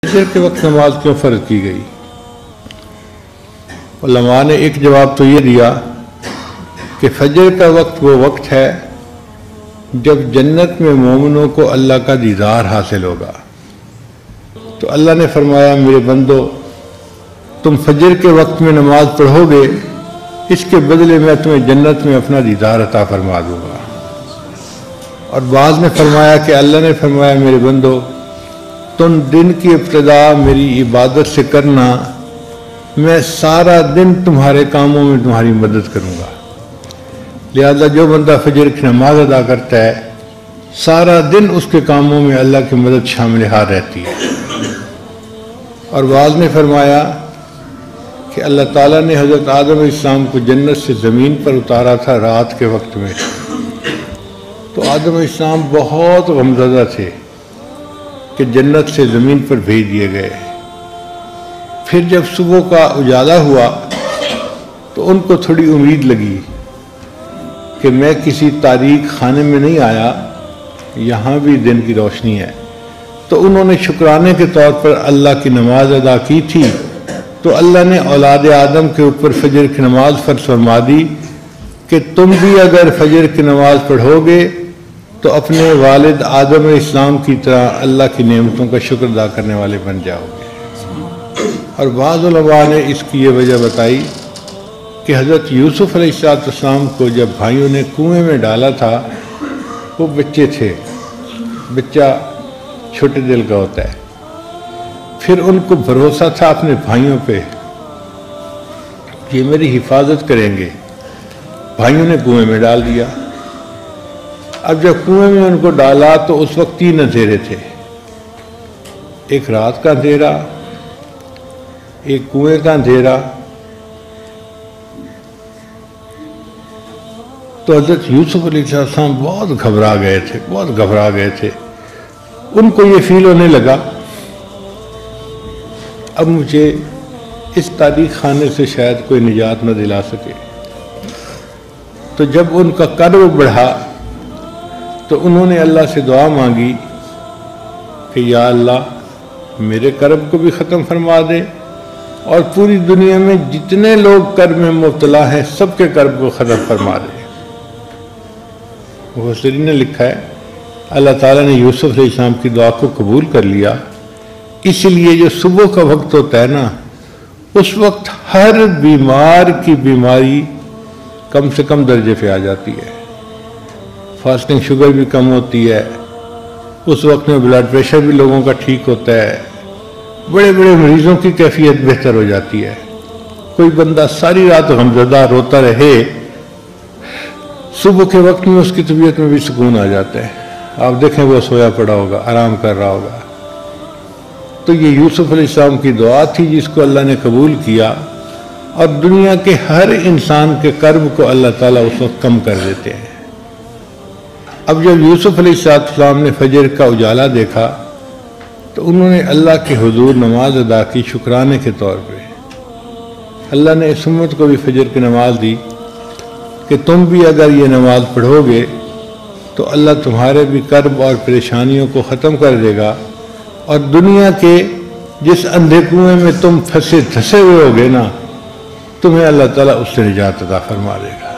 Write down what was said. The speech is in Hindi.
फजर के वक्त नमाज क्यों फ़र्ज की गई? उलमा ने एक जवाब तो ये दिया कि फजर का वक्त वो वक्त है जब जन्नत में मोमिनों को अल्लाह का दीदार हासिल होगा। तो अल्लाह ने फरमाया, मेरे बंदो, तुम फजर के वक्त में नमाज पढ़ोगे, इसके बदले मैं तुम्हें जन्नत में अपना दीदार अता फरमा दूंगा। और बाद में फरमाया कि अल्लाह ने फरमाया, मेरे बंदो, तुम दिन की इब्तिदा मेरी इबादत से करना, मैं सारा दिन तुम्हारे कामों में तुम्हारी मदद करूंगा। लिहाजा जो बंदा फजर की नमाज अदा करता है, सारा दिन उसके कामों में अल्लाह की मदद शामिल हाल रहती है। और बाद में फरमाया कि अल्लाह ताला ने हज़रत आदम अलैहिस्सलाम को जन्नत से ज़मीन पर उतारा था रात के वक्त में। तो आदम अलैहिस्सलाम बहुत गमज़दा थे कि जन्नत से ज़मीन पर भेज दिए गए। फिर जब सुबह का उजाला हुआ तो उनको थोड़ी उम्मीद लगी कि मैं किसी तारीक खाने में नहीं आया, यहाँ भी दिन की रोशनी है। तो उन्होंने शुक्राने के तौर पर अल्लाह की नमाज अदा की थी। तो अल्लाह ने औलाद आदम के ऊपर फजर की नमाज फर्ज फरमा दी कि तुम भी अगर फजर की नमाज पढ़ोगे तो अपने वालिद आदम अलैहिस्सलाम की तरह अल्लाह की नेमतों का शुक्र अदा करने वाले बन जाओगे। और बाज़ उलमा ने इसकी ये वजह बताई कि हज़रत यूसुफ अलैहिस्सलाम को जब भाइयों ने कुएं में डाला था, वो बच्चे थे, बच्चा छोटे दिल का होता है। फिर उनको भरोसा था अपने भाइयों पे, ये मेरी हिफाजत करेंगे। भाइयों ने कुएं में डाल दिया। अब जब कुएं में उनको डाला तो उस वक्त 3 अंधेरे थे, एक रात का अंधेरा, एक कुएं का अंधेरा। तो हज़रत यूसुफ अलैहिस्सलाम बहुत घबरा गए थे। उनको ये फील होने लगा, अब मुझे इस तारीख खाने से शायद कोई निजात न दिला सके। तो जब उनका कर्ब बढ़ा तो उन्होंने अल्लाह से दुआ मांगी कि या अल्लाह, मेरे कर्ब को भी ख़त्म फरमा दे और पूरी दुनिया में जितने लोग कर्ब में मुब्तला हैं सबके कर्ब को ख़त्म फरमा दे। मुफस्सिरीन ने लिखा है, अल्लाह ताला ने यूसुफ अलैहिस्सलाम की दुआ को कबूल कर लिया। इसलिए जो सुबह का वक्त होता है ना, उस वक्त हर बीमार की बीमारी कम से कम दर्जे पे आ जाती है। फास्टिंग शुगर भी कम होती है, उस वक्त में ब्लड प्रेशर भी लोगों का ठीक होता है, बड़े बड़े मरीजों की कैफियत बेहतर हो जाती है। कोई बंदा सारी रात गमज़दा रोता रहे, सुबह के वक्त में उसकी तबीयत में भी सुकून आ जाता है। आप देखें, वो सोया पड़ा होगा, आराम कर रहा होगा। तो ये यूसुफ अलैहिस्सलाम की दुआ थी जिसको अल्लाह ने कबूल किया, और दुनिया के हर इंसान के कर्ब को अल्लाह ताला उस वक्त कम कर देते हैं। अब जब यूसुफ अलैहिस्सलाम ने फजर का उजाला देखा तो उन्होंने अल्लाह के हुजूर नमाज अदा की शुक्राने के तौर पे। अल्लाह ने इस उम्मत को भी फजर की नमाज दी कि तुम भी अगर ये नमाज पढ़ोगे तो अल्लाह तुम्हारे भी कर्ब और परेशानियों को ख़त्म कर देगा, और दुनिया के जिस अंधे कुएं में तुम फंसे धसे हुए होगे ना, तुम्हें अल्लाह ताला उससे निजात अता फरमा देगा।